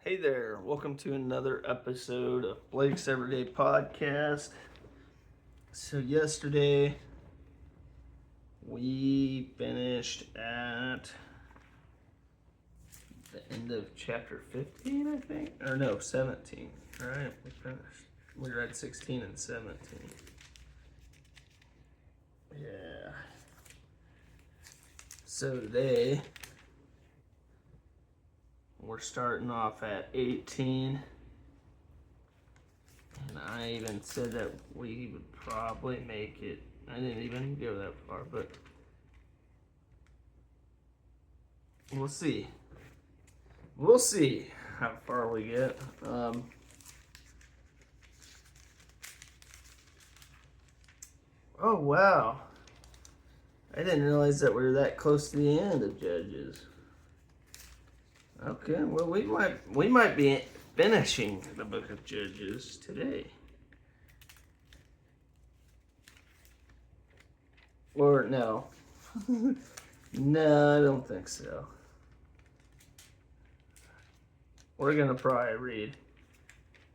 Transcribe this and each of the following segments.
Hey there, welcome to another episode of Blake's Everyday Podcast. So, yesterday we finished at the end of chapter 15, I think, or no, 17. All right, we read 16 and 17. Yeah. So, today we're starting off at 18. And I even said that we would probably make it. I didn't even go that far, but we'll see. We'll see how far we get. Oh, wow. I didn't realize that we were that close to the end of Judges. Okay, well, we might be finishing the book of Judges today. Or no. No, I don't think so. We're going to probably read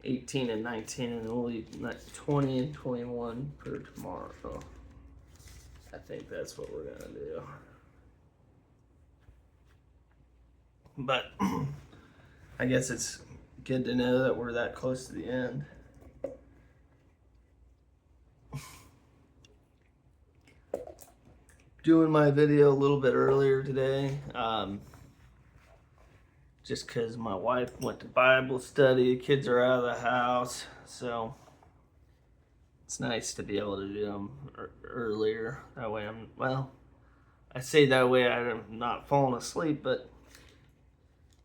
18 and 19, and we'll leave 20 and 21 for tomorrow. I think that's what we're going to do. But I guess it's good to know that we're that close to the end. Doing my video a little bit earlier today, just because my wife went to Bible study, the kids are out of the house, so it's nice to be able to do them earlier. That way I say that way I'm not falling asleep, but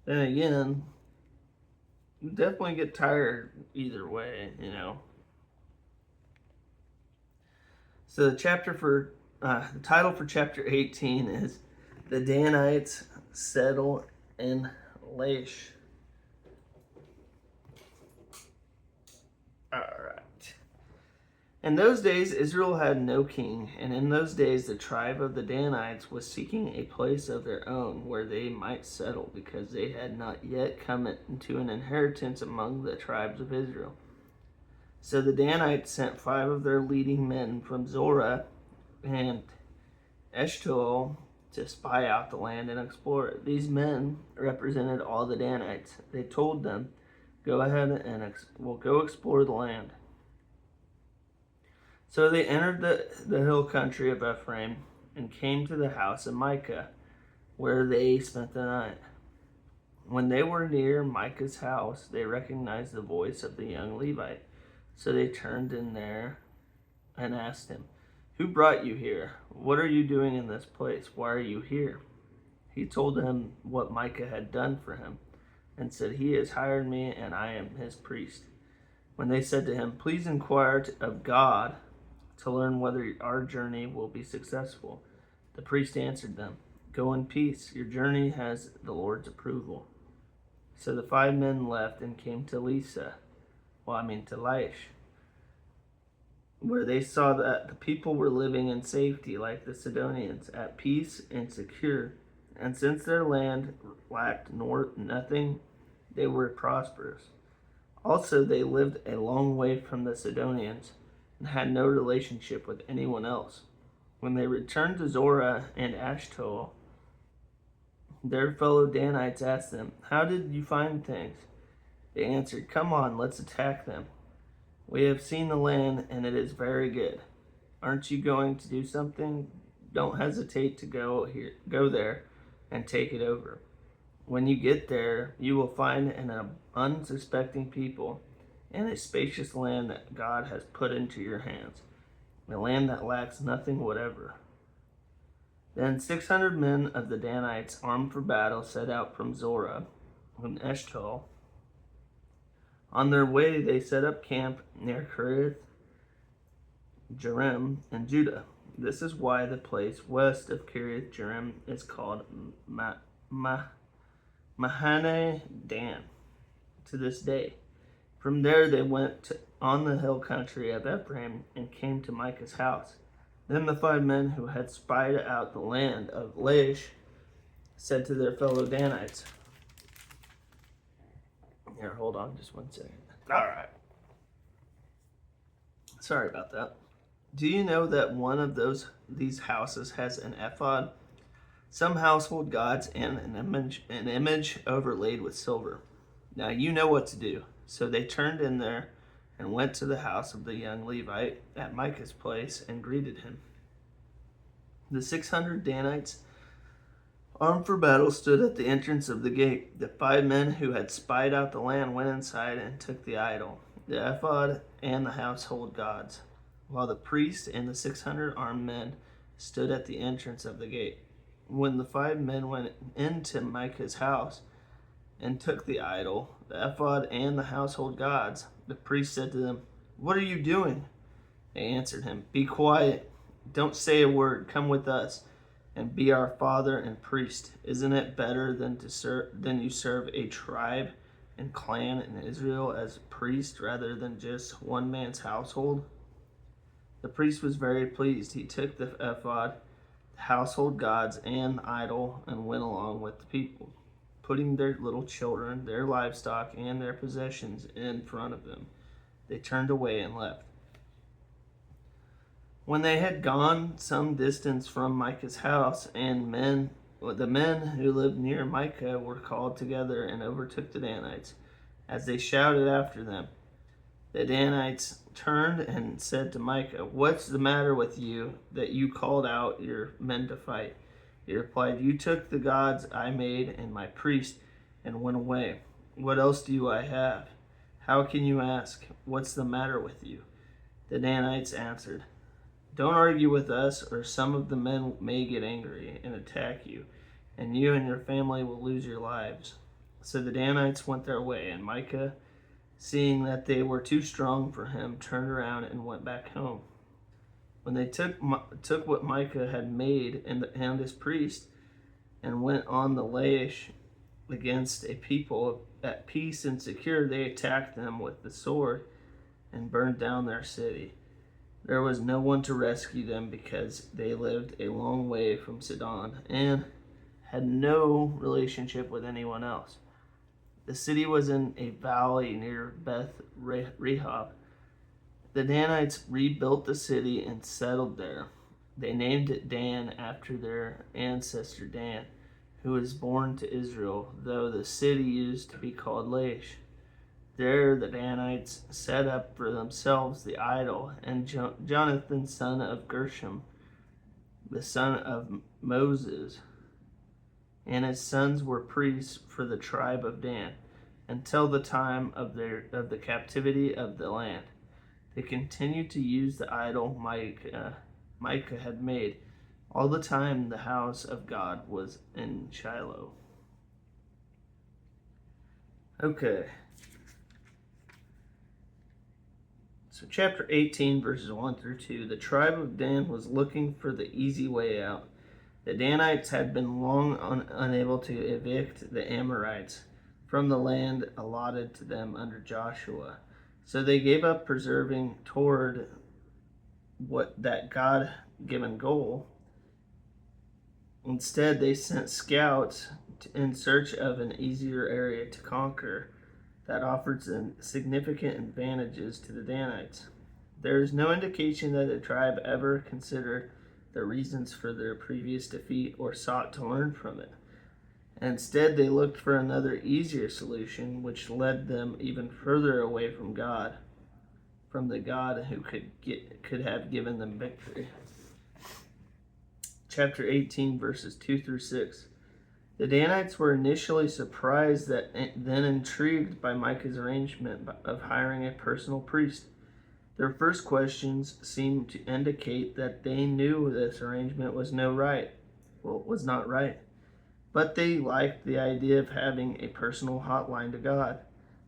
then again, you definitely get tired either way, you know. So the title for chapter 18 is "The Danites Settle in Laish." Alright. In those days, Israel had no king, and in those days, the tribe of the Danites was seeking a place of their own where they might settle, because they had not yet come into an inheritance among the tribes of Israel. So the Danites sent 5 of their leading men from Zorah and Eshtaol to spy out the land and explore it. These men represented all the Danites. They told them, "Go ahead and we'll go explore the land." So they entered the hill country of Ephraim and came to the house of Micah, where they spent the night. When they were near Micah's house, they recognized the voice of the young Levite. So they turned in there and asked him, "Who brought you here? What are you doing in this place? Why are you here?" He told them what Micah had done for him and said, "He has hired me and I am his priest." When they said to him, "Please inquire of God to learn whether our journey will be successful," the priest answered them, "Go in peace. Your journey has the Lord's approval." So the 5 men left and came to Laish, where they saw that the people were living in safety like the Sidonians, at peace and secure. And since their land lacked nothing, they were prosperous. Also, they lived a long way from the Sidonians and had no relationship with anyone else. When they returned to Zorah and Eshtaol, their fellow Danites asked them, "How did you find things?" They answered, "Come on, let's attack them. We have seen the land, and it is very good. Aren't you going to do something? Don't hesitate to go there and take it over. When you get there, you will find an unsuspecting people and a spacious land that God has put into your hands, a land that lacks nothing whatever." Then 600 men of the Danites, armed for battle, set out from Zorah and Eshtaol. On their way, they set up camp near Kiriath Jearim in Judah. This is why the place west of Kiriath Jearim is called Mahane Dan to this day. From there they went on the hill country of Ephraim and came to Micah's house. Then the 5 men who had spied out the land of Laish said to their fellow Danites, Here, hold on just 1 second. All right. Sorry about that. Do you know that one of these houses has an ephod, some household gods, and an image overlaid with silver? Now you know what to do. So they turned in there and went to the house of the young Levite at Micah's place and greeted him. The 600 Danites, armed for battle, stood at the entrance of the gate. The 5 men who had spied out the land went inside and took the idol, the ephod, and the household gods, while the priest and the 600 armed men stood at the entrance of the gate. When the 5 men went into Micah's house and took the idol, the ephod, and the household gods, the priest said to them, "What are you doing?" They answered him, "Be quiet. Don't say a word. Come with us and be our father and priest. Isn't it better than you serve a tribe and clan in Israel as priest rather than just one man's household?" The priest was very pleased. He took the ephod, the household gods, and the idol and went along with the people, putting their little children, their livestock, and their possessions in front of them. They turned away and left. When they had gone some distance from Micah's house, the men who lived near Micah were called together and overtook the Danites, as they shouted after them. The Danites turned and said to Micah, "What's the matter with you that you called out your men to fight?" He replied, "You took the gods I made and my priest and went away. What else do I have? How can you ask, 'What's the matter with you?'" The Danites answered, "Don't argue with us, or some of the men may get angry and attack you, and you and your family will lose your lives." So the Danites went their way, and Micah, seeing that they were too strong for him, turned around and went back home. When they took what Micah had made and his priest and went on the Laish against a people at peace and secure, they attacked them with the sword and burned down their city. There was no one to rescue them because they lived a long way from Sidon and had no relationship with anyone else. The city was in a valley near Beth Rehob. The Danites rebuilt the city and settled there. They named it Dan after their ancestor Dan, who was born to Israel, though the city used to be called Laish. There the Danites set up for themselves the idol, and Jonathan, son of Gershom, the son of Moses, and his sons were priests for the tribe of Dan, until the time of the captivity of the land. They continued to use the idol Micah had made all the time the house of God was in Shiloh. Okay. So chapter 18, verses 1 through 2, the tribe of Dan was looking for the easy way out. The Danites had been long unable to evict the Amorites from the land allotted to them under Joshua. So they gave up persevering toward that God-given goal. Instead, they sent scouts in search of an easier area to conquer that offered significant advantages to the Danites. There is no indication that the tribe ever considered the reasons for their previous defeat or sought to learn from it. Instead, they looked for another easier solution, which led them even further away from God, from the God who could have given them victory. Chapter 18, verses 2 through 6. The Danites were initially surprised, then intrigued by Micah's arrangement of hiring a personal priest. Their first questions seemed to indicate that they knew this arrangement was not right. But they liked the idea of having a personal hotline to God,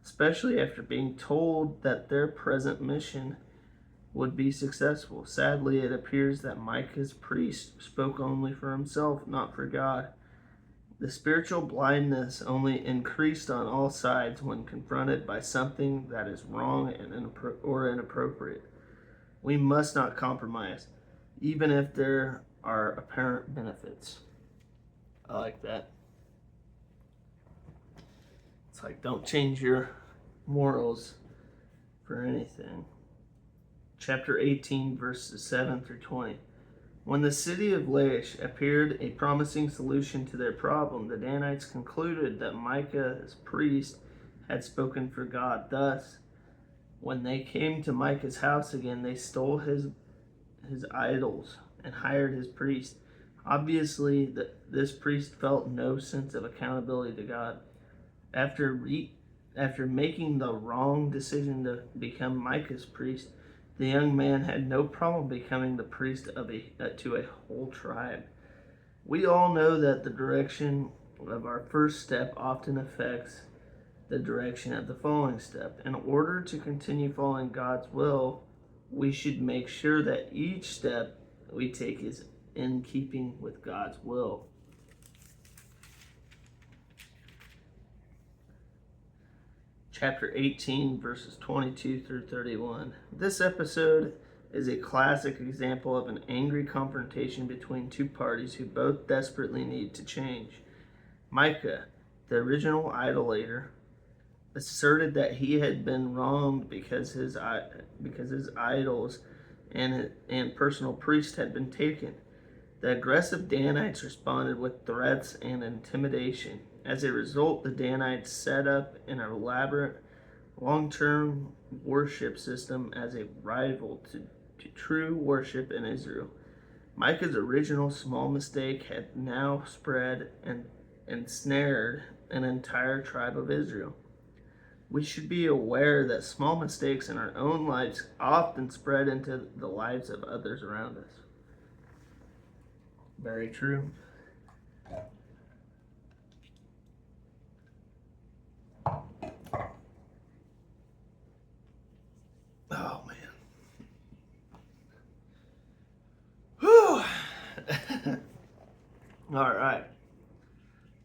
especially after being told that their present mission would be successful. Sadly, it appears that Micah's priest spoke only for himself, not for God. The spiritual blindness only increased on all sides when confronted by something that is wrong or inappropriate. We must not compromise, even if there are apparent benefits. I like that. It's like, don't change your morals for anything. Chapter 18, verses 7 through 20. When the city of Laish appeared a promising solution to their problem, the Danites concluded that Micah's priest had spoken for God. Thus, when they came to Micah's house again, they stole his idols and hired his priest. Obviously, this priest felt no sense of accountability to God. After making the wrong decision to become Micah's priest, the young man had no problem becoming the priest to a whole tribe. We all know that the direction of our first step often affects the direction of the following step. In order to continue following God's will, we should make sure that each step we take is in keeping with God's will. Chapter 18, verses 22 through 31. This episode is a classic example of an angry confrontation between two parties who both desperately need to change. Micah, the original idolater, asserted that he had been wronged because his idols and personal priest had been taken. The aggressive Danites responded with threats and intimidation. As a result, the Danites set up an elaborate long-term worship system as a rival to true worship in Israel. Micah's original small mistake had now spread and ensnared an entire tribe of Israel. We should be aware that small mistakes in our own lives often spread into the lives of others around us. Very true. Oh, man. Whew. All right.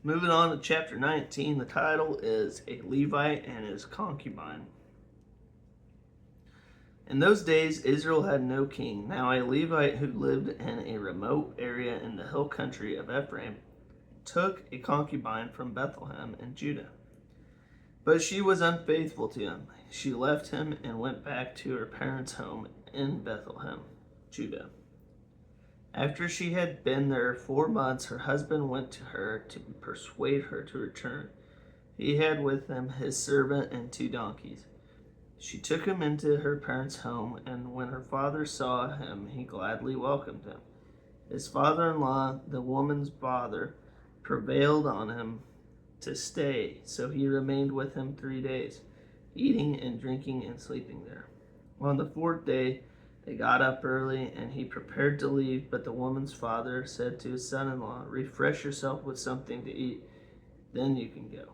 Moving on to chapter 19. The title is A Levite and His Concubine. In those days, Israel had no king. Now a Levite who lived in a remote area in the hill country of Ephraim took a concubine from Bethlehem in Judah. But she was unfaithful to him. She left him and went back to her parents' home in Bethlehem, Judah. After she had been there 4 months, her husband went to her to persuade her to return. He had with him his servant and 2 donkeys. She took him into her parents' home, and when her father saw him, he gladly welcomed him. His father-in-law, the woman's father, prevailed on him to stay, so he remained with him 3 days, eating and drinking and sleeping there. On the 4th day, they got up early, and he prepared to leave, but the woman's father said to his son-in-law, "Refresh yourself with something to eat, then you can go."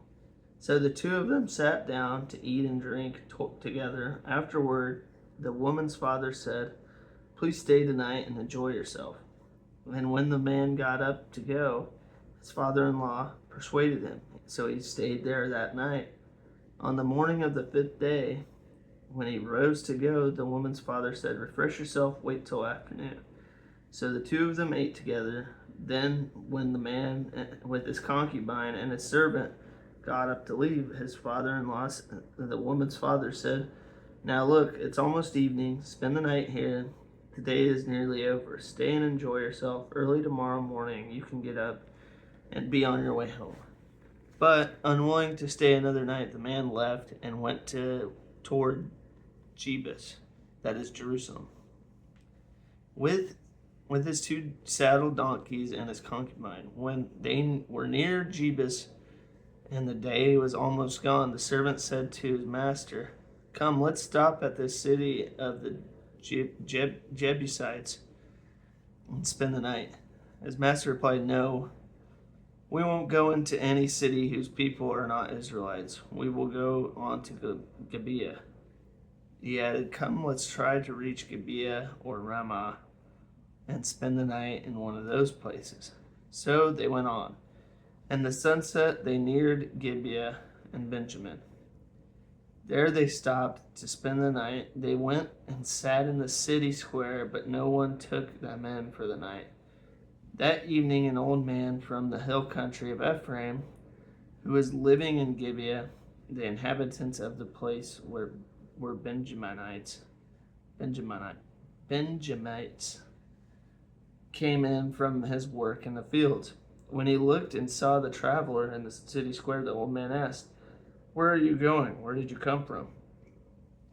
So the 2 of them sat down to eat and drink together. Afterward, the woman's father said, "Please stay tonight and enjoy yourself." And when the man got up to go, his father-in-law persuaded him, so he stayed there that night. On the morning of the 5th day, when he rose to go, the woman's father said, "Refresh yourself, wait till afternoon." So the 2 of them ate together. Then when the man with his concubine and his servant got up to leave, his father-in-law, the woman's father, said, "Now look, it's almost evening. Spend the night here. The day is nearly over. Stay and enjoy yourself. Early tomorrow morning you can get up and be on your way home." But unwilling to stay another night, the man left and went toward Jebus, that is Jerusalem, with his 2 saddled donkeys and his concubine. When they were near Jebus and the day was almost gone, the servant said to his master, "Come, let's stop at this city of the Jebusites and spend the night." His master replied, "No, we won't go into any city whose people are not Israelites. We will go on to Gibeah." He added, "Come, let's try to reach Gibeah or Ramah and spend the night in one of those places." So they went on. And the sunset they neared Gibeah and Benjamin. There they stopped to spend the night. They went and sat in the city square, but no one took them in for the night. That evening an old man from the hill country of Ephraim, who was living in Gibeah, the inhabitants of the place were Benjamites came in from his work in the fields. When he looked and saw the traveler in the city square, the old man asked, "Where are you going? Where did you come from?"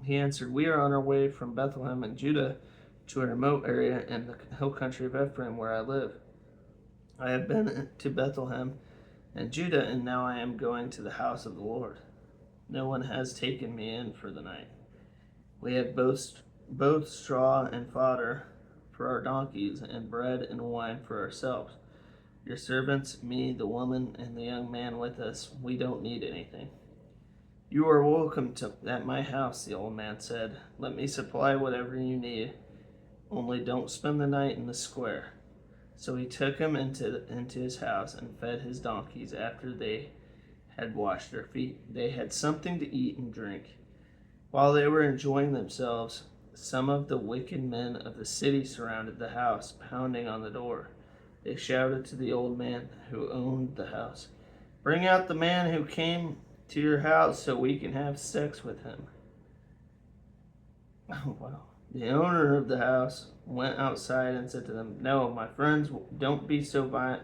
He answered, "We are on our way from Bethlehem in Judah to a remote area in the hill country of Ephraim where I live. I have been to Bethlehem and Judah, and now I am going to the house of the Lord. No one has taken me in for the night. We have both straw and fodder for our donkeys, and bread and wine for ourselves. Your servants, me, the woman, and the young man with us, we don't need anything." "You are welcome at my house," the old man said. "Let me supply whatever you need. Only don't spend the night in the square." So he took him into his house and fed his donkeys after they had washed their feet. They had something to eat and drink. While they were enjoying themselves, some of the wicked men of the city surrounded the house, pounding on the door. They shouted to the old man who owned the house, "Bring out the man who came to your house so we can have sex with him." Oh, wow. The owner of the house went outside and said to them, "No, my friends, don't be so vile.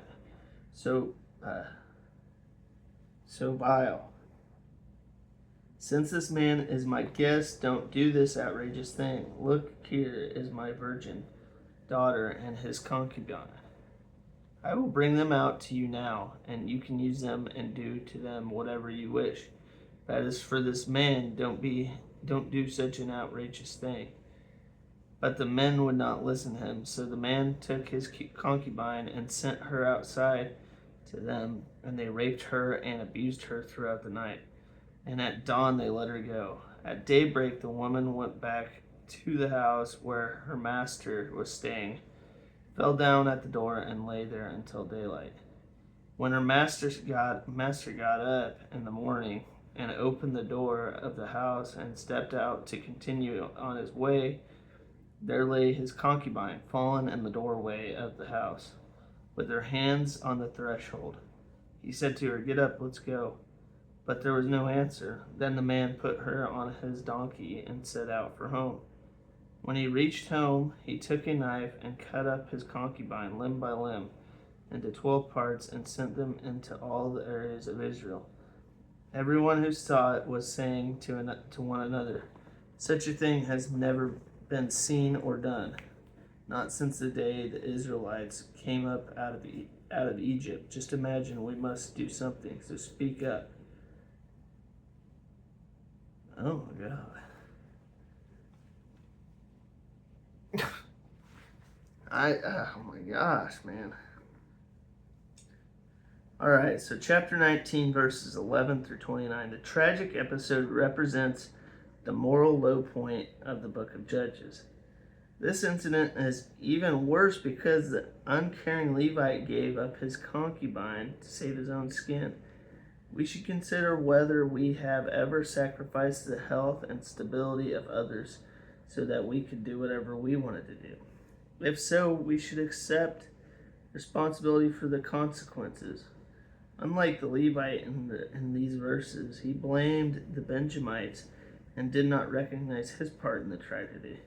Since this man is my guest, don't do this outrageous thing. Look, here is my virgin daughter and his concubine. I will bring them out to you now, and you can use them and do to them whatever you wish. But as for this man, don't do such an outrageous thing." But the men would not listen to him. So the man took his concubine and sent her outside to them, and they raped her and abused her throughout the night. And at dawn they let her go. At daybreak the woman went back to the house where her master was staying, fell down at the door, and lay there until daylight. When her master got up in the morning and opened the door of the house and stepped out to continue on his way, there lay his concubine, fallen in the doorway of the house, with her hands on the threshold. He said to her, "Get up, let's go." But there was no answer. Then the man put her on his donkey and set out for home. When he reached home, he took a knife and cut up his concubine limb by limb into 12 parts and sent them into all the areas of Israel. Everyone who saw it was saying to one another, "Such a thing has never been seen or done, not since the day the Israelites came up out of Egypt. Just imagine, we must do something, so speak up." Oh my God. Oh my gosh, man. All right, so chapter 19, verses 11 through 29. The tragic episode represents the moral low point of the book of Judges. This incident is even worse because the uncaring Levite gave up his concubine to save his own skin. We should consider whether we have ever sacrificed the health and stability of others so that we could do whatever we wanted to do. If so, we should accept responsibility for the consequences. Unlike the Levite in these verses, he blamed the Benjamites and did not recognize his part in the tragedy.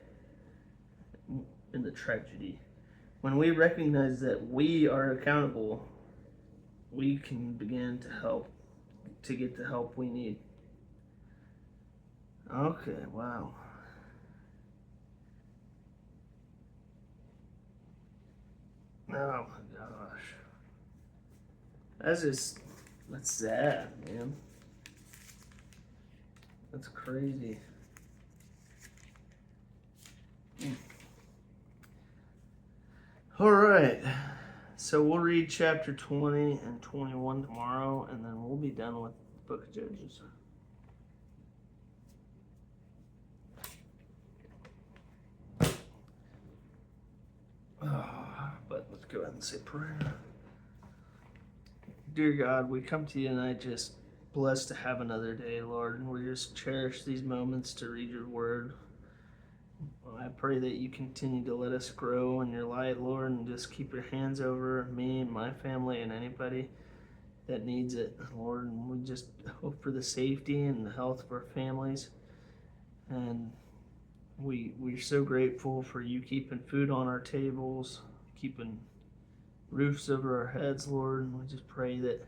When we recognize that we are accountable, we can begin to get the help we need. Okay, wow. Oh my gosh. That's sad, man. That's crazy. All right. So we'll read chapter 20 and 21 tomorrow, and then we'll be done with the book of Judges. But let's go ahead and say prayer. Dear God, we come to you tonight just blessed to have another day, Lord, and we just cherish these moments to read your word. I pray that you continue to let us grow in your light, Lord, and just keep your hands over me and my family and anybody that needs it, Lord. And we just hope for the safety and the health of our families. And we're so grateful for you keeping food on our tables, keeping roofs over our heads, Lord. And we just pray that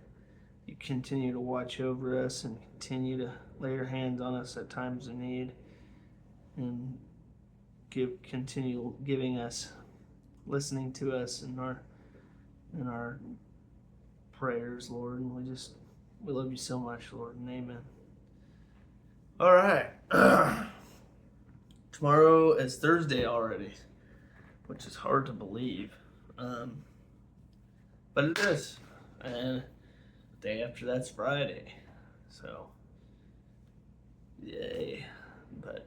you continue to watch over us and continue to lay your hands on us at times of need, and continue giving us, listening to us in our prayers, Lord. And we love you so much, Lord, and amen. All right. Tomorrow is Thursday already, which is hard to believe. But it is. And the day after that's Friday. So, yay. But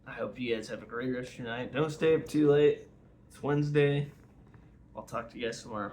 I hope you guys have a great rest of your night. Don't stay up too late. It's Wednesday. I'll talk to you guys tomorrow.